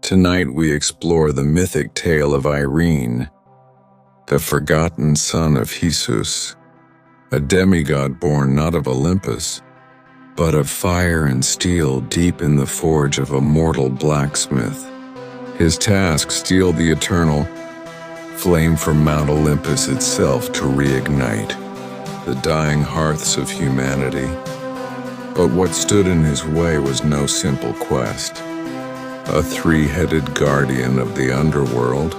Tonight we explore the mythic tale of Aryan, the forgotten son of Heistus, a demigod born not of Olympus, but of fire and steel deep in the forge of a mortal blacksmith. His task: steal the eternal flame from Mount Olympus itself to reignite the dying hearths of humanity. But what stood in his way was no simple quest. A three-headed guardian of the underworld,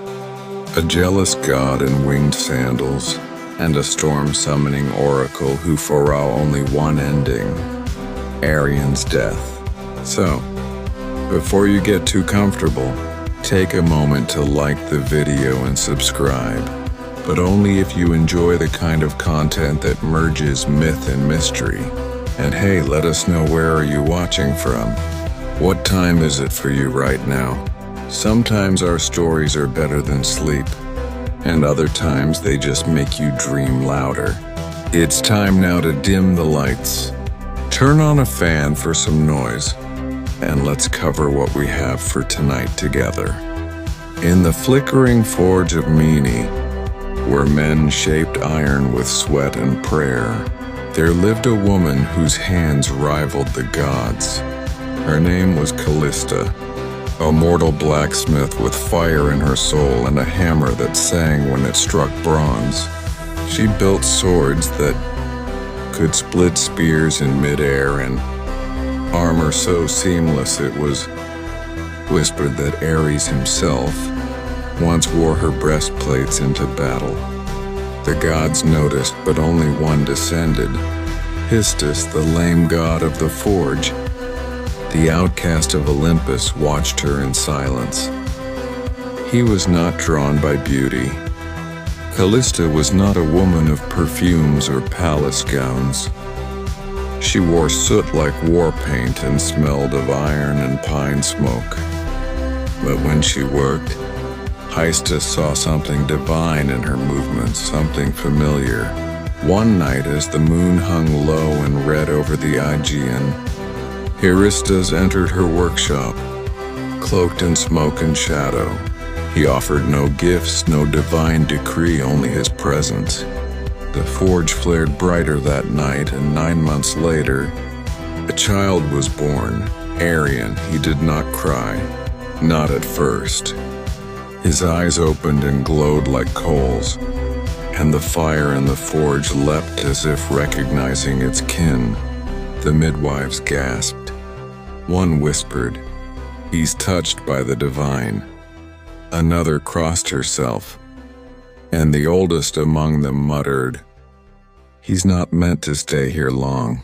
a jealous god in winged sandals, and a storm-summoning oracle who foresaw only one ending: Aryan's death. So, before you get too comfortable, take a moment to like the video and subscribe, but only if you enjoy the kind of content that merges myth and mystery. And hey, let us know, where are you watching from? What time is it for you right now? Sometimes our stories are better than sleep, and other times they just make you dream louder. It's time now to dim the lights, turn on a fan for some noise, and let's cover what we have for tonight together. In the flickering forge of Mythic, where men shaped iron with sweat and prayer, there lived a woman whose hands rivaled the gods. Her name was Callista, a mortal blacksmith with fire in her soul and a hammer that sang when it struck bronze. She built swords that could split spears in midair and armor so seamless it was whispered that Ares himself once wore her breastplates into battle. The gods noticed, but only one descended: Heistus, the lame god of the forge. The outcast of Olympus watched her in silence. He was not drawn by beauty. Callista was not a woman of perfumes or palace gowns. She wore soot like war paint and smelled of iron and pine smoke. But when she worked, Heistus saw something divine in her movements, something familiar. One night, as the moon hung low and red over the Aegean, Heistus entered her workshop, cloaked in smoke and shadow. He offered no gifts, no divine decree, only his presence. The forge flared brighter that night, and 9 months later, a child was born, Aryan. He did not cry, not at first. His eyes opened and glowed like coals, and the fire in the forge leapt as if recognizing its kin. The midwives gasped. One whispered, "He's touched by the divine." Another crossed herself, and the oldest among them muttered, "He's not meant to stay here long."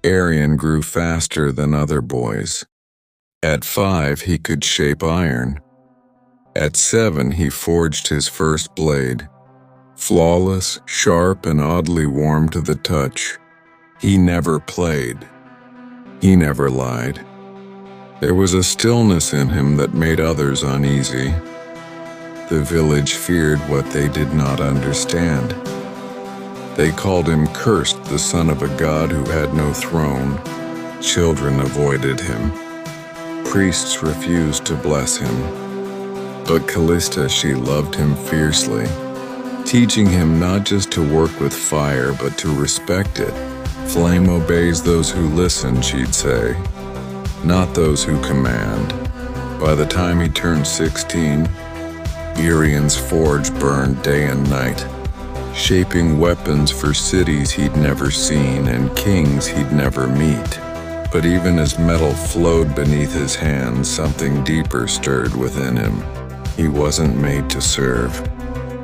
Aryan grew faster than other boys. At 5, he could shape iron. At 7, he forged his first blade. Flawless, sharp, and oddly warm to the touch. He never played. He never lied. There was a stillness in him that made others uneasy. The village feared what they did not understand. They called him cursed, the son of a god who had no throne. Children avoided him. Priests refused to bless him. But Callista, she loved him fiercely, teaching him not just to work with fire, but to respect it. "Flame obeys those who listen," she'd say, "not those who command." By the time he turned 16, Aryan's forge burned day and night, shaping weapons for cities he'd never seen and kings he'd never meet. But even as metal flowed beneath his hands, something deeper stirred within him. He wasn't made to serve.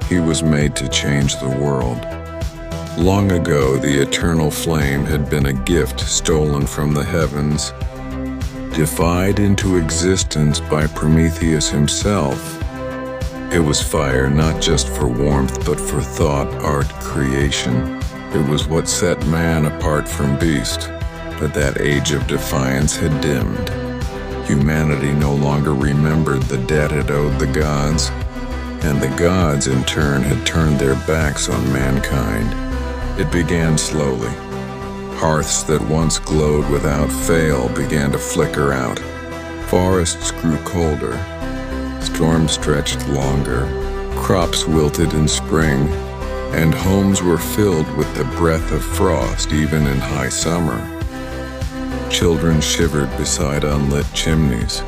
He was made to change the world. Long ago, the eternal flame had been a gift stolen from the heavens, defied into existence by Prometheus himself. It was fire not just for warmth, but for thought, art, creation. It was what set man apart from beast. But that age of defiance had dimmed. Humanity no longer remembered the debt it owed the gods, and the gods in turn had turned their backs on mankind. It began slowly. Hearths that once glowed without fail began to flicker out. Forests grew colder, storms stretched longer, crops wilted in spring, and homes were filled with the breath of frost even in high summer. Children shivered beside unlit chimneys.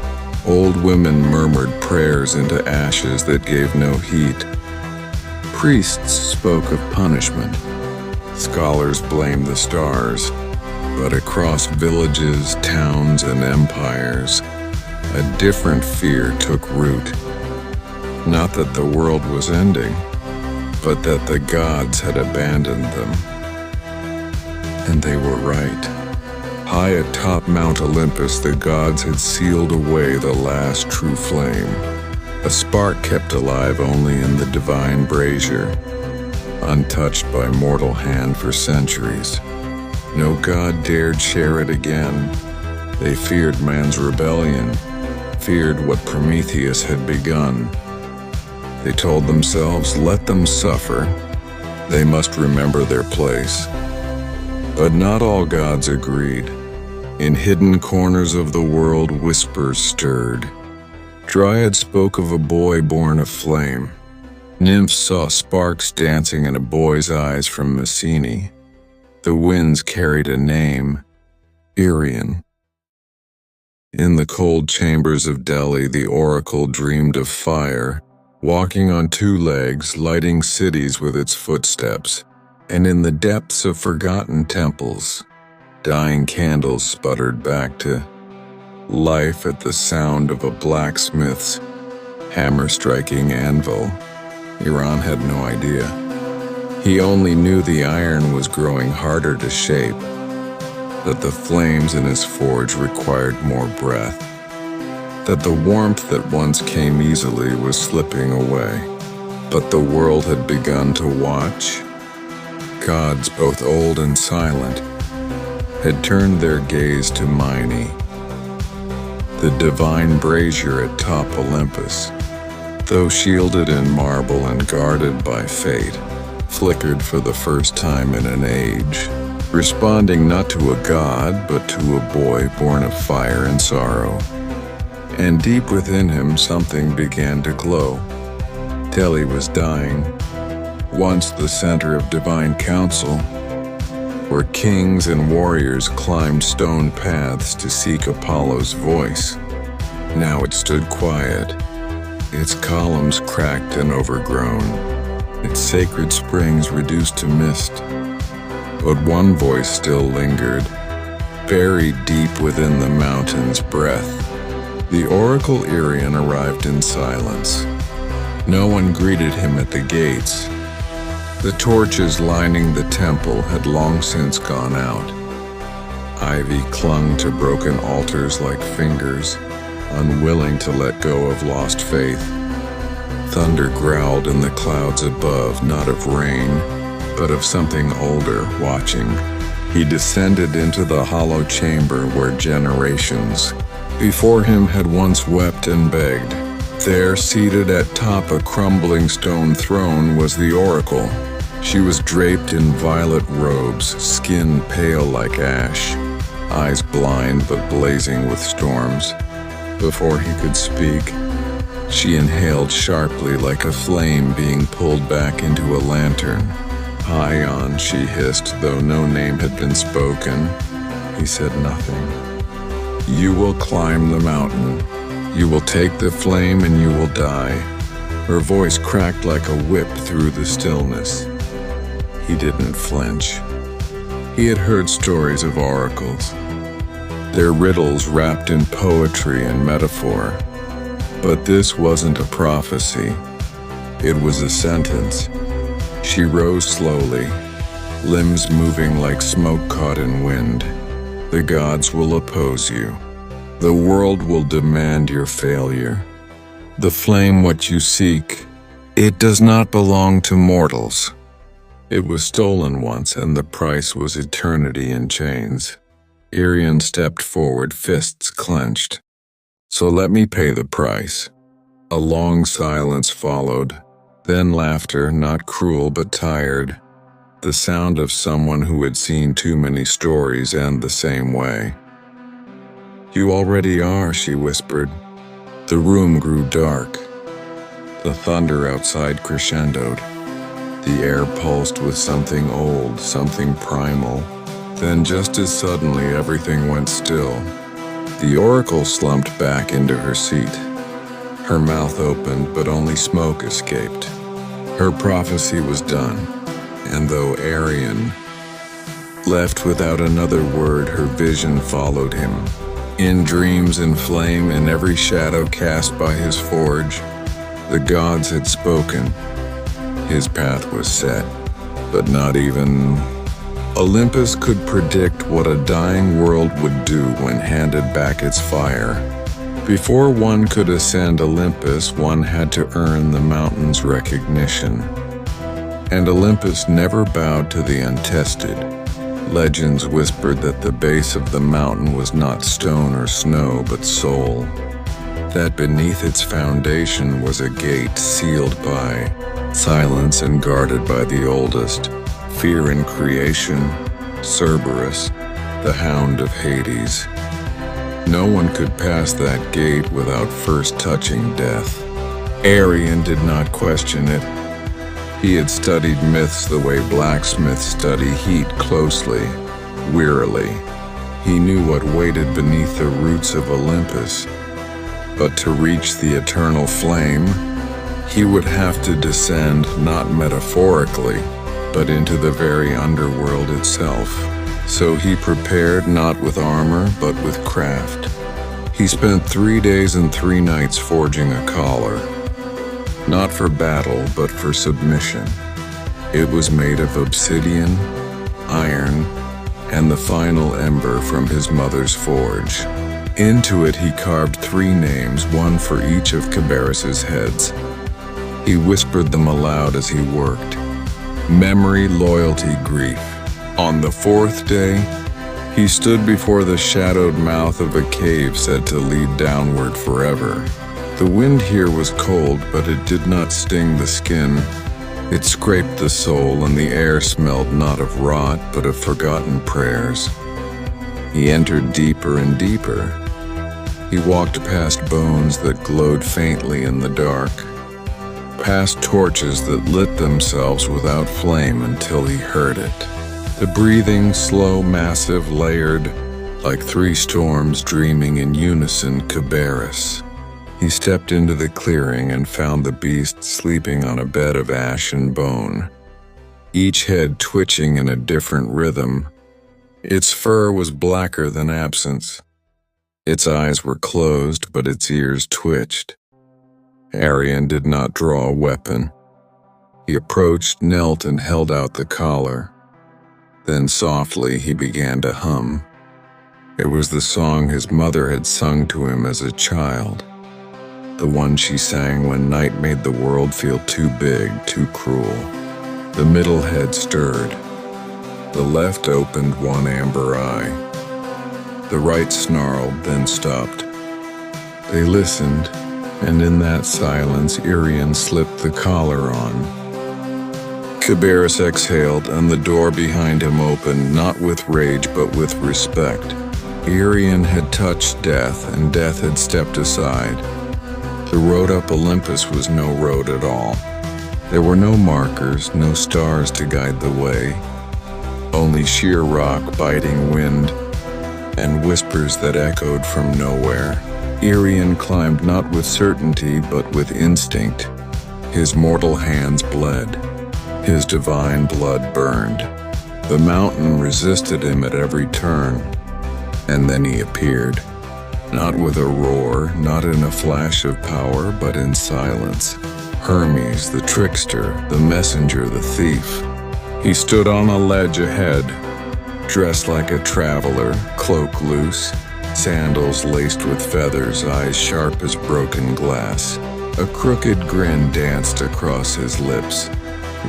Old women murmured prayers into ashes that gave no heat. Priests spoke of punishment. Scholars blamed the stars. But across villages, towns, and empires, a different fear took root. Not that the world was ending, but that the gods had abandoned them. And they were right. High atop Mount Olympus, the gods had sealed away the last true flame. A spark kept alive only in the divine brazier, untouched by mortal hand for centuries. No god dared share it again. They feared man's rebellion, feared what Prometheus had begun. They told themselves, let them suffer. They must remember their place. But not all gods agreed. In hidden corners of the world, whispers stirred. Dryads spoke of a boy born of flame. Nymphs saw sparks dancing in a boy's eyes from Mycenae. The winds carried a name, Aryan. In the cold chambers of Delhi, the oracle dreamed of fire, walking on two legs, lighting cities with its footsteps. And in the depths of forgotten temples, dying candles sputtered back to life at the sound of a blacksmith's hammer-striking anvil. Iran had no idea. He only knew the iron was growing harder to shape, that the flames in his forge required more breath, that the warmth that once came easily was slipping away. But the world had begun to watch. Gods, both old and silent, had turned their gaze to Mythic, the divine brazier atop Olympus. Though shielded in marble and guarded by fate, flickered for the first time in an age, responding not to a god, but to a boy born of fire and sorrow. And deep within him, something began to glow. Delhi was dying, once the center of divine council, where kings and warriors climbed stone paths to seek Apollo's voice. Now it stood quiet, its columns cracked and overgrown, its sacred springs reduced to mist. But one voice still lingered, buried deep within the mountain's breath. The oracle Aryan arrived in silence. No one greeted him at the gates. The torches lining the temple had long since gone out. Ivy clung to broken altars like fingers, unwilling to let go of lost faith. Thunder growled in the clouds above, not of rain, but of something older watching. He descended into the hollow chamber where generations before him had once wept and begged. There, seated atop a crumbling stone throne, was the oracle. She was draped in violet robes, skin pale like ash, eyes blind but blazing with storms. Before he could speak, she inhaled sharply like a flame being pulled back into a lantern. Ion, she hissed, though no name had been spoken. He said nothing. You will climb the mountain. You will take the flame and you will die. Her voice cracked like a whip through the stillness. He didn't flinch. He had heard stories of oracles, their riddles wrapped in poetry and metaphor. But this wasn't a prophecy. It was a sentence. She rose slowly, limbs moving like smoke caught in wind. The gods will oppose you. The world will demand your failure. The flame what you seek, it does not belong to mortals. It was stolen once, and the price was eternity in chains. Aryan stepped forward, fists clenched. So let me pay the price. A long silence followed, then laughter, not cruel but tired, the sound of someone who had seen too many stories end the same way. "You already are," she whispered. The room grew dark. The thunder outside crescendoed. The air pulsed with something old, something primal. Then just as suddenly everything went still. The oracle slumped back into her seat. Her mouth opened, but only smoke escaped. Her prophecy was done, and though Aryan left without another word, her vision followed him. In dreams in flame, in every shadow cast by his forge, the gods had spoken. His path was set, but not even Olympus could predict what a dying world would do when handed back its fire. Before one could ascend Olympus, one had to earn the mountain's recognition. And Olympus never bowed to the untested. Legends whispered that the base of the mountain was not stone or snow, but soul. That beneath its foundation was a gate sealed by silence and guarded by the oldest, fear in creation, Cerberus, the hound of Hades. No one could pass that gate without first touching death. Aryan did not question it. He had studied myths the way blacksmiths study heat closely, wearily. He knew what waited beneath the roots of Olympus. But to reach the eternal flame, he would have to descend not metaphorically, but into the very underworld itself. So he prepared not with armor, but with craft. He spent 3 days and 3 nights forging a collar. Not for battle, but for submission. It was made of obsidian, iron, and the final ember from his mother's forge. Into it he carved 3 names, one for each of Cabarrus's heads. He whispered them aloud as he worked. Memory, loyalty, grief. On the 4th day, he stood before the shadowed mouth of a cave said to lead downward forever. The wind here was cold, but it did not sting the skin. It scraped the soul, and the air smelled not of rot, but of forgotten prayers. He entered deeper and deeper. He walked past bones that glowed faintly in the dark, past torches that lit themselves without flame until he heard it. The breathing, slow, massive, layered, like 3 storms dreaming in unison, Cabarrus. He stepped into the clearing and found the beast sleeping on a bed of ash and bone, each head twitching in a different rhythm. Its fur was blacker than absence. Its eyes were closed, but its ears twitched. Aryan did not draw a weapon. He approached, knelt, and held out the collar. Then softly he began to hum. It was the song his mother had sung to him as a child. The one she sang when night made the world feel too big, too cruel. The middle head stirred. The left opened one amber eye. The right snarled, then stopped. They listened, and in that silence, Aryan slipped the collar on. Cabarrus exhaled, and the door behind him opened, not with rage, but with respect. Aryan had touched death, and death had stepped aside. The road up Olympus was no road at all. There were no markers, no stars to guide the way, only sheer rock, biting wind, and whispers that echoed from nowhere. Aryan climbed not with certainty, but with instinct. His mortal hands bled. His divine blood burned. The mountain resisted him at every turn, and then he appeared. Not with a roar, not in a flash of power, but in silence. Hermes, the trickster, the messenger, the thief. He stood on a ledge ahead, dressed like a traveler, cloak loose, sandals laced with feathers, eyes sharp as broken glass. A crooked grin danced across his lips.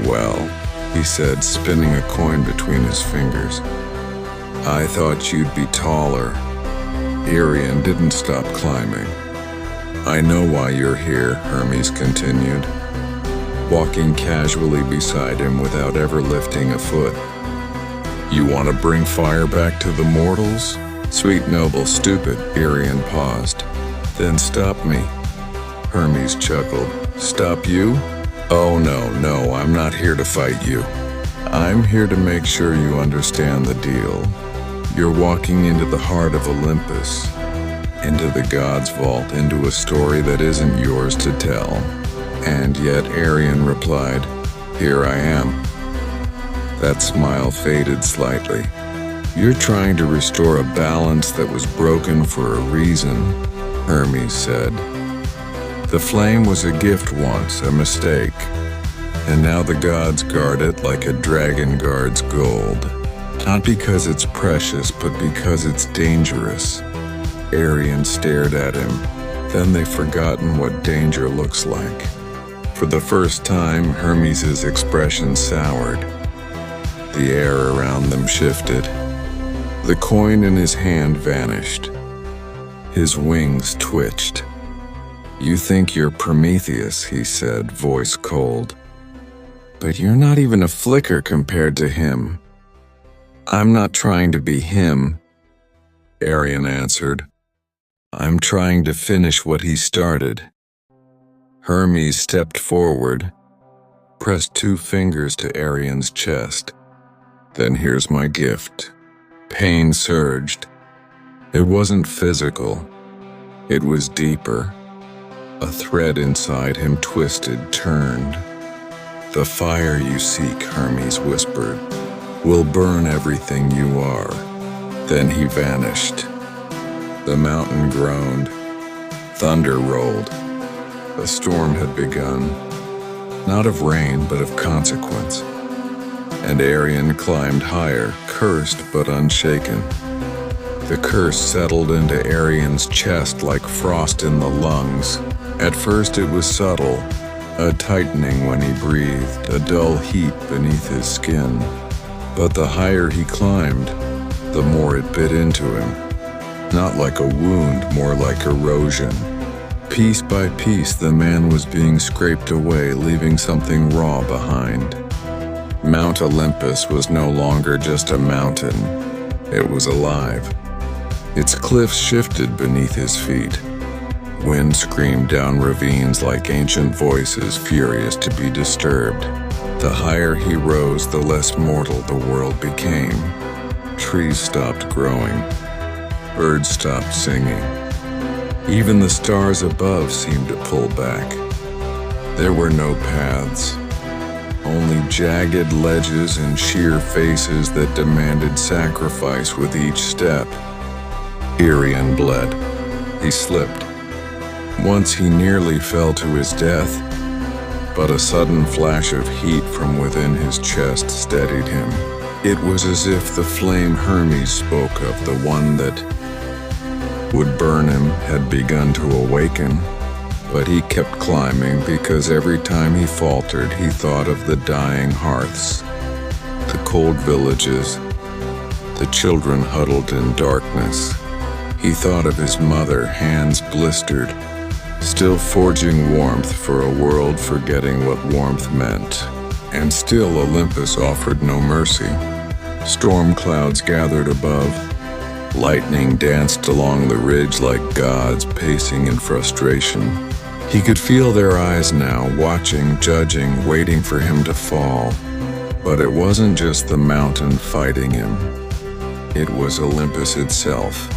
"Well," he said, spinning a coin between his fingers, "I thought you'd be taller." Aryan didn't stop climbing. "I know why you're here," Hermes continued, walking casually beside him without ever lifting a foot. "You want to bring fire back to the mortals? Sweet noble stupid, Aryan paused. Then stop me. Hermes chuckled. Stop you? Oh no, I'm not here to fight you. I'm here to make sure you understand the deal. You're walking into the heart of Olympus, into the god's vault, into a story that isn't yours to tell. And yet Aryan replied, Here I am. That smile faded slightly. You're trying to restore a balance that was broken for a reason, Hermes said. The flame was a gift once, a mistake, and now the gods guard it like a dragon guards gold. Not because it's precious, but because it's dangerous. Aryan stared at him. Then they've forgotten what danger looks like. For the first time, Hermes' expression soured. The air around them shifted. The coin in his hand vanished. His wings twitched. You think you're Prometheus, he said, voice cold. But you're not even a flicker compared to him. I'm not trying to be him, Aryan answered. I'm trying to finish what he started. Hermes stepped forward, pressed 2 fingers to Aryan's chest. Then here's my gift. Pain surged. It wasn't physical. It was deeper. A thread inside him twisted, turned. The fire you seek, Hermes whispered, will burn everything you are. Then he vanished. The mountain groaned. Thunder rolled. A storm had begun, not of rain, but of consequence. And Aryan climbed higher, cursed but unshaken. The curse settled into Aryan's chest like frost in the lungs. At first it was subtle, a tightening when he breathed, a dull heat beneath his skin. But the higher he climbed, the more it bit into him. Not like a wound, more like erosion. Piece by piece, the man was being scraped away, leaving something raw behind. Mount Olympus was no longer just a mountain. It was alive. Its cliffs shifted beneath his feet. Wind screamed down ravines like ancient voices, furious to be disturbed. The higher he rose, the less mortal the world became. Trees stopped growing. Birds stopped singing. Even the stars above seemed to pull back. There were no paths, only jagged ledges and sheer faces that demanded sacrifice with each step. Aryan bled. He slipped. Once he nearly fell to his death, but a sudden flash of heat from within his chest steadied him. It was as if the flame Hermes spoke of, the one that would burn him, had begun to awaken. But he kept climbing because every time he faltered, he thought of the dying hearths, the cold villages, the children huddled in darkness. He thought of his mother, hands blistered, still forging warmth for a world forgetting what warmth meant. And still Olympus offered no mercy. Storm clouds gathered above. Lightning danced along the ridge like gods pacing in frustration. He could feel their eyes now, watching, judging, waiting for him to fall. But it wasn't just the mountain fighting him. It was Olympus itself.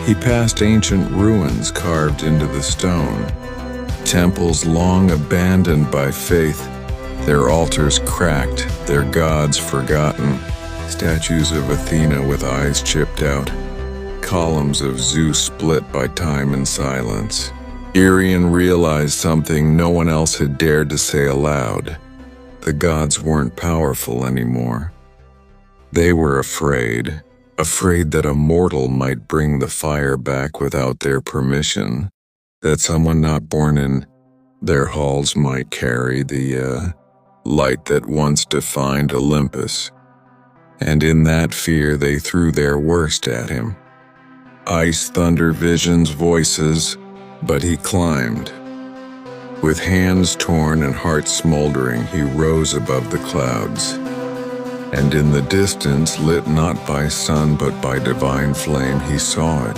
He passed ancient ruins carved into the stone. Temples long abandoned by faith, their altars cracked, their gods forgotten. Statues of Athena with eyes chipped out. Columns of Zeus split by time and silence. Aryan realized something no one else had dared to say aloud. The gods weren't powerful anymore. They were afraid that a mortal might bring the fire back without their permission, that someone not born in their halls might carry the light that once defined Olympus. And in that fear they threw their worst at him. Ice, thunder, visions, voices, but he climbed. With hands torn and heart smoldering, he rose above the clouds. and in the distance, lit not by sun but by divine flame, he saw it.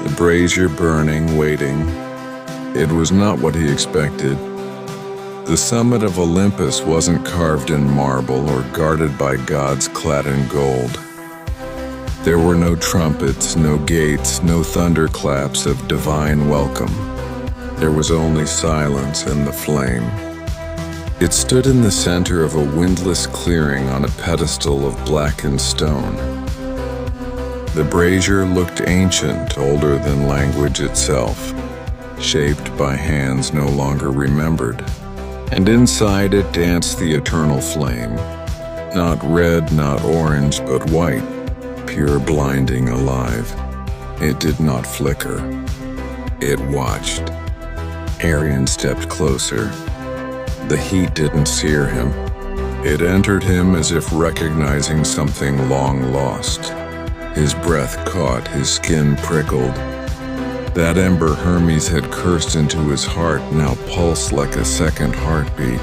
The brazier burning, waiting. It was not what he expected. The summit of Olympus wasn't carved in marble or guarded by gods clad in gold. There were no trumpets, no gates, no thunderclaps of divine welcome. There was only silence and the flame. It stood in the center of a windless clearing on a pedestal of blackened stone. The brazier looked ancient, older than language itself, shaped by hands no longer remembered. And inside it danced the eternal flame, not red, not orange, but white, pure, blinding, alive. It did not flicker. It watched. Aryan stepped closer. The heat didn't sear him. It entered him as if recognizing something long lost. His breath caught, his skin prickled. That ember Hermes had cursed into his heart now pulsed like a second heartbeat,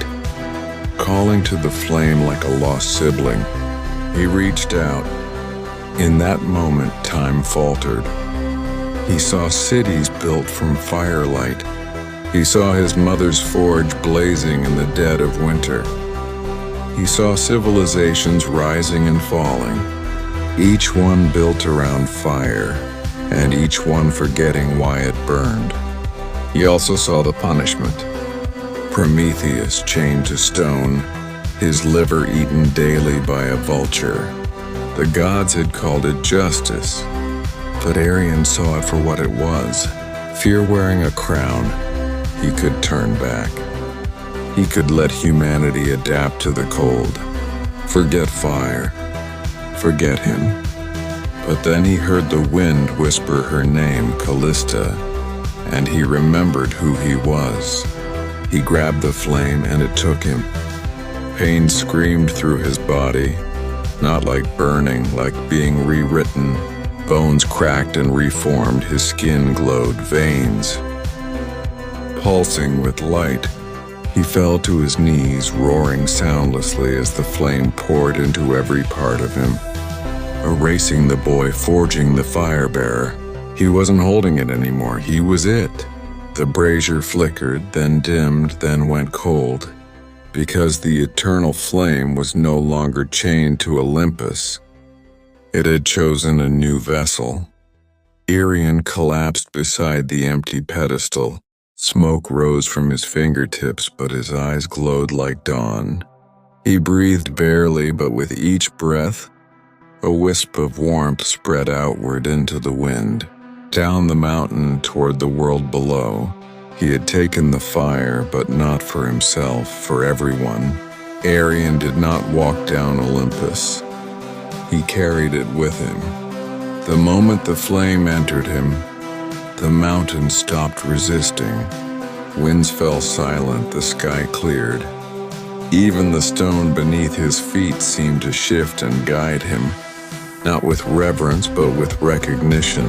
calling to the flame like a lost sibling. He reached out. In that moment, time faltered. He saw cities built from firelight. He saw his mother's forge blazing in the dead of winter. He saw civilizations rising and falling, each one built around fire, and each one forgetting why it burned. He also saw the punishment. Prometheus chained to stone, his liver eaten daily by a vulture. The gods had called it justice, but Aryan saw it for what it was. Fear wearing a crown, he could turn back. He could let humanity adapt to the cold, forget fire, forget him. But then he heard the wind whisper her name, Callista, and he remembered who he was. He grabbed the flame and it took him. Pain screamed through his body, not like burning, like being rewritten. Bones cracked and reformed, his skin glowed, veins pulsing with light. He fell to his knees, roaring soundlessly as the flame poured into every part of him, erasing the boy, forging the fire bearer. He wasn't holding it anymore, he was it. The brazier flickered, then dimmed, then went cold, because the eternal flame was no longer chained to Olympus. It had chosen a new vessel. Aryan collapsed beside the empty pedestal. Smoke rose from his fingertips, but his eyes glowed like dawn. He breathed barely, but with each breath, a wisp of warmth spread outward into the wind. Down the mountain toward the world below, he had taken the fire, but not for himself, for everyone. Aryan did not walk down Olympus. He carried it with him. The moment the flame entered him, the mountain stopped resisting. Winds fell silent, the sky cleared. Even the stone beneath his feet seemed to shift and guide him, not with reverence but with recognition.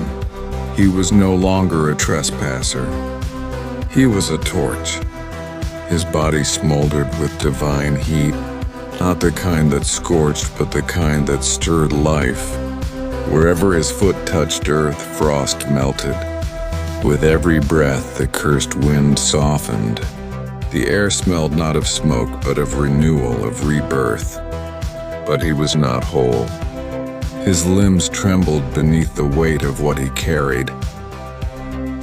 He was no longer a trespasser. He was a torch. His body smoldered with divine heat, not the kind that scorched but the kind that stirred life. Wherever his foot touched earth, frost melted. With every breath, the cursed wind softened. The air smelled not of smoke, but of renewal, of rebirth. But he was not whole. His limbs trembled beneath the weight of what he carried.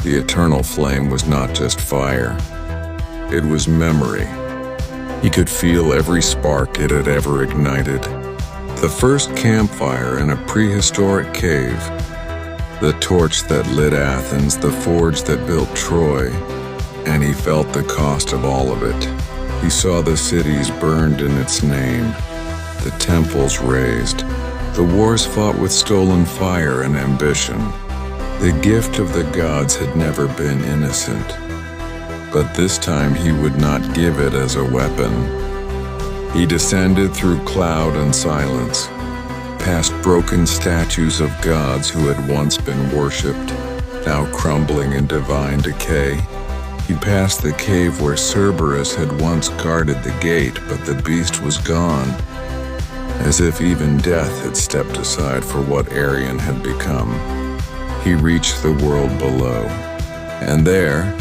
The eternal flame was not just fire. It was memory. He could feel every spark it had ever ignited. The first campfire in a prehistoric cave, the torch that lit Athens, the forge that built Troy, and he felt the cost of all of it. He saw the cities burned in its name, the temples razed, the wars fought with stolen fire and ambition. The gift of the gods had never been innocent, but this time he would not give it as a weapon. He descended through cloud and silence, past broken statues of gods who had once been worshipped, now crumbling in divine decay. He passed the cave where Cerberus had once guarded the gate, but the beast was gone. as if even death had stepped aside for what Aryan had become. He reached the world below, and there,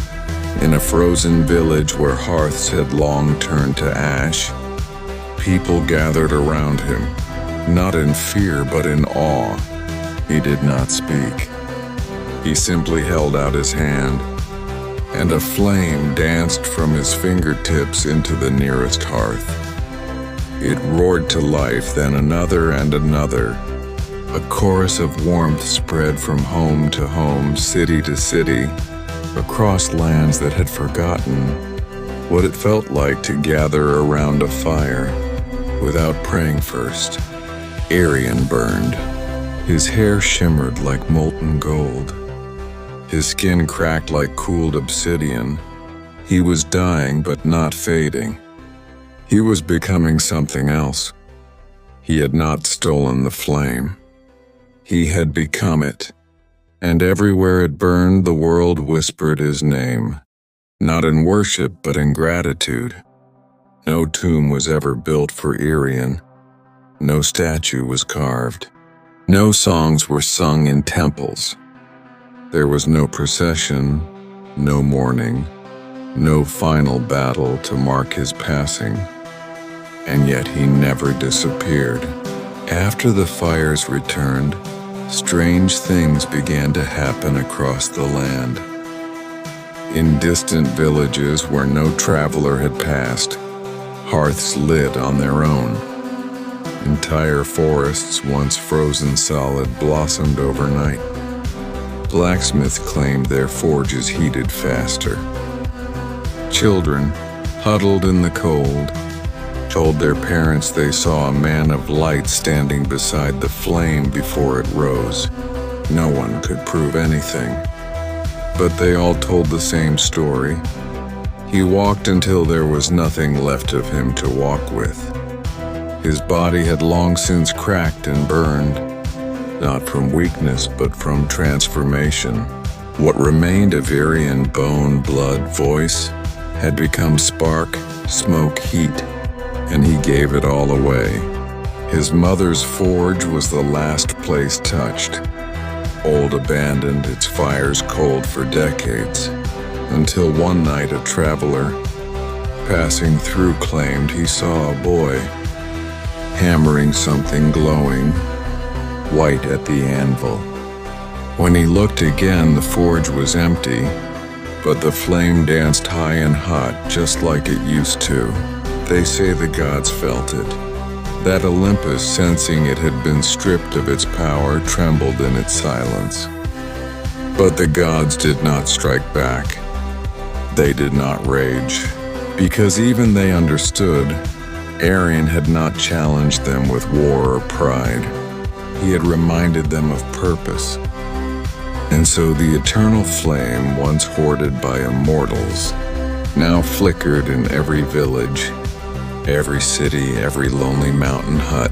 in a frozen village where hearths had long turned to ash, people gathered around him, not in fear but in awe. He did not speak. He simply held out his hand, and a flame danced from his fingertips into the nearest hearth. It roared to life, then another and another. A chorus of warmth spread from home to home, city to city, across lands that had forgotten what it felt like to gather around a fire without praying first. Aryan burned. His hair shimmered like molten gold. His skin cracked like cooled obsidian. He was dying but not fading. He was becoming something else. He had not stolen the flame. He had become it. And everywhere it burned, the world whispered his name, not in worship but in gratitude. No tomb was ever built for Aryan. No statue was carved. No songs were sung in temples. There was no procession, no mourning, no final battle to mark his passing. And yet he never disappeared. After the fires returned, strange things began to happen across the land. In distant villages where no traveler had passed, hearths lit on their own. Entire forests, once frozen solid, blossomed overnight. Blacksmiths claimed their forges heated faster. Children, huddled in the cold, told their parents they saw a man of light standing beside the flame before it rose. No one could prove anything, but they all told the same story. He walked until there was nothing left of him to walk with. His body had long since cracked and burned, not from weakness but from transformation. What remained of Aryan bone, blood, voice had become spark, smoke, heat, and he gave it all away. His mother's forge was the last place touched. Old abandoned, its fires cold for decades, until one night a traveler, passing through, claimed he saw a boy hammering something glowing, white at the anvil. When he looked again, the forge was empty, but the flame danced high and hot, just like it used to. They say the gods felt it. That Olympus, sensing it had been stripped of its power, trembled in its silence. But the gods did not strike back. They did not rage, because even they understood Aryan had not challenged them with war or pride. He had reminded them of purpose. And so the eternal flame, once hoarded by immortals, now flickered in every village, every city, every lonely mountain hut.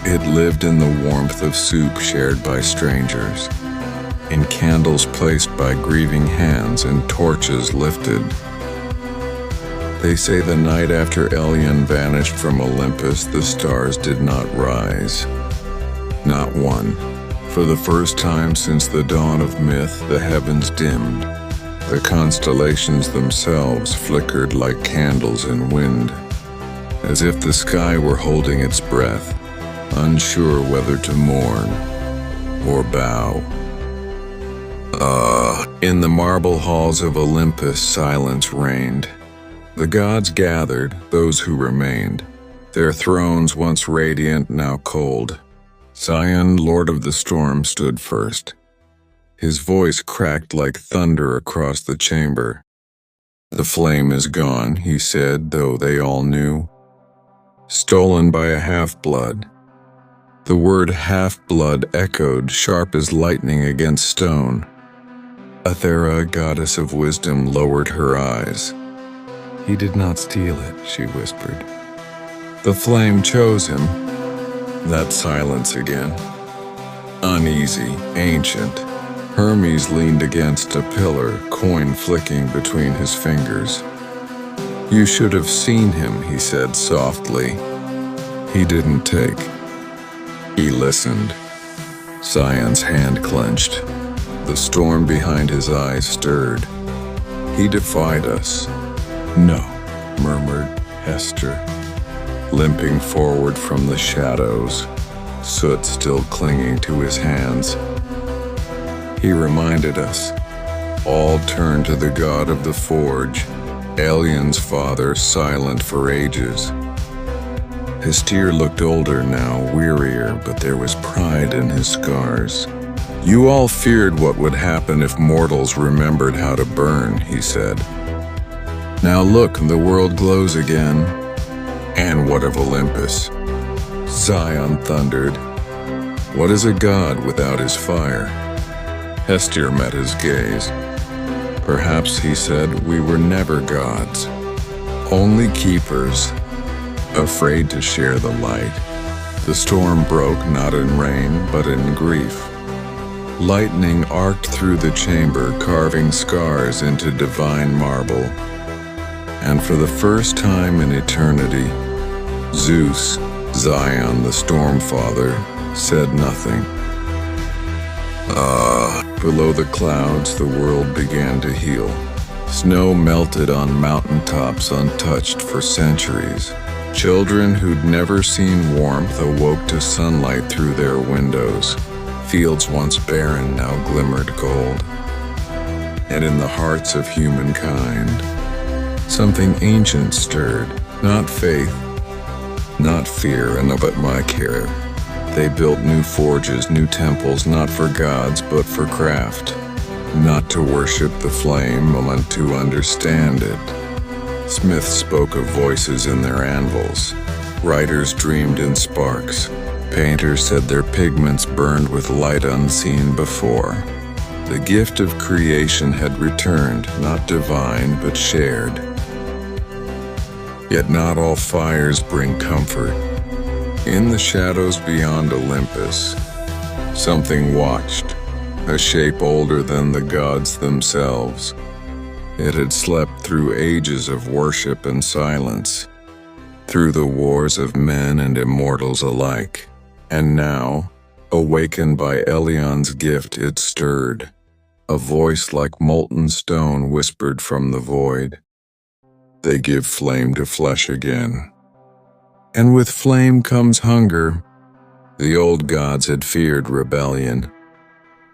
It lived in the warmth of soup shared by strangers, in candles placed by grieving hands and torches lifted. They say the night after Aryan vanished from Olympus, the stars did not rise. Not one. For the first time since the dawn of myth, the heavens dimmed. The constellations themselves flickered like candles in wind, as if the sky were holding its breath, unsure whether to mourn or bow. In the marble halls of Olympus, silence reigned. The gods gathered, those who remained, their thrones once radiant, now cold. Zion, Lord of the Storm, stood first. His voice cracked like thunder across the chamber. "The flame is gone," he said, though they all knew. "Stolen by a half-blood." The word half-blood echoed sharp as lightning against stone. Athera, goddess of wisdom, lowered her eyes. "He did not steal it," she whispered. "The flame chose him." That silence again. Uneasy, ancient. Hermes leaned against a pillar, coin flicking between his fingers. "You should have seen him," he said softly. He didn't take. He listened. Sion's hand clenched. The storm behind his eyes stirred. He defied us. No, murmured Hester, limping forward from the shadows, soot still clinging to his hands. He reminded us. All turned to the god of the forge, Alien's father, silent for ages. Hestir looked older now, wearier, but there was pride in his scars. You all feared what would happen if mortals remembered how to burn, he said. Now look, the world glows again. And what of Olympus? Sion thundered. What is a god without his fire? Hestir met his gaze. Perhaps, he said, we were never gods, only keepers, afraid to share the light. The storm broke not in rain, but in grief. Lightning arced through the chamber, carving scars into divine marble. And for the first time in eternity, Zeus, Sion the Stormfather, said nothing. Below the clouds, the world began to heal. Snow melted on mountaintops untouched for centuries. Children who'd never seen warmth awoke to sunlight through their windows. Fields once barren now glimmered gold. And in the hearts of humankind, something ancient stirred, not faith, not fear, but my care. They built new forges, new temples, not for gods, but for craft. Not to worship the flame, but to understand it. Smiths spoke of voices in their anvils. Writers dreamed in sparks. Painters said their pigments burned with light unseen before. The gift of creation had returned, not divine, but shared. Yet not all fires bring comfort. In the shadows beyond Olympus, something watched, a shape older than the gods themselves. It had slept through ages of worship and silence, through the wars of men and immortals alike. And now, awakened by Elion's gift, it stirred. A voice like molten stone whispered from the void. They give flame to flesh again. And with flame comes hunger. The old gods had feared rebellion.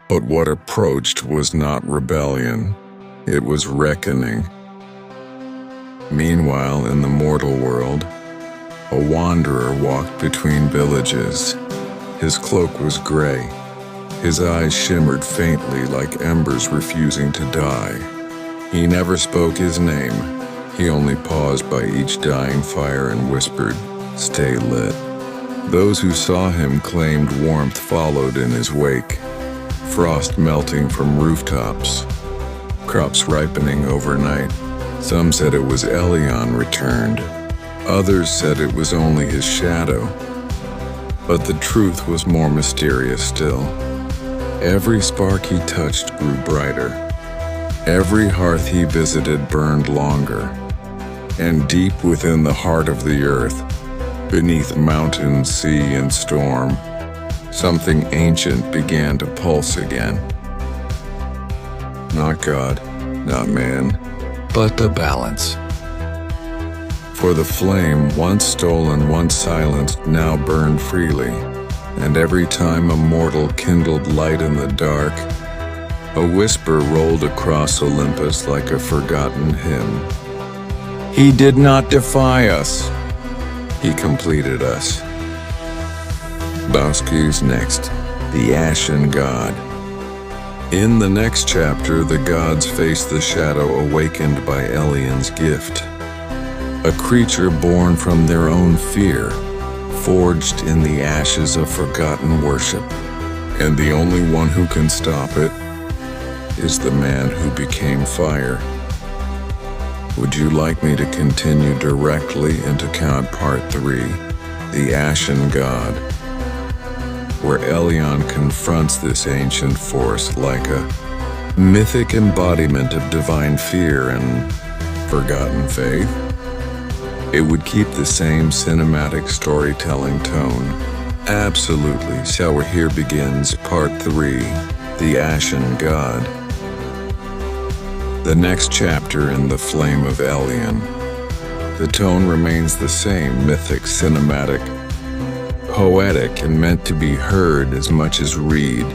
But what approached was not rebellion. It was reckoning. Meanwhile, in the mortal world, a wanderer walked between villages. His cloak was gray. His eyes shimmered faintly like embers refusing to die. He never spoke his name. He only paused by each dying fire and whispered, "Stay lit." Those who saw him claimed warmth followed in his wake. Frost melting from rooftops. Crops ripening overnight. Some said it was Elion returned. Others said it was only his shadow. But the truth was more mysterious still. Every spark he touched grew brighter. Every hearth he visited burned longer. And deep within the heart of the earth, beneath mountain, sea, and storm, something ancient began to pulse again. Not God, not man, but the balance. For the flame, once stolen, once silenced, now burned freely, and every time a mortal kindled light in the dark, a whisper rolled across Olympus like a forgotten hymn. He did not defy us. He completed us. Bosky's next, the Ashen God. In the next chapter, the gods face the shadow awakened by Elion's gift. A creature born from their own fear, forged in the ashes of forgotten worship. And the only one who can stop it is the man who became fire. Would you like me to continue directly into Count Part 3, The Ashen God, where Elion confronts this ancient force like a mythic embodiment of divine fear and forgotten faith? It would keep the same cinematic storytelling tone. Absolutely. So here begins Part 3, The Ashen God. The next chapter in The Flame of Aryan. The tone remains the same, mythic, cinematic, poetic, and meant to be heard as much as read.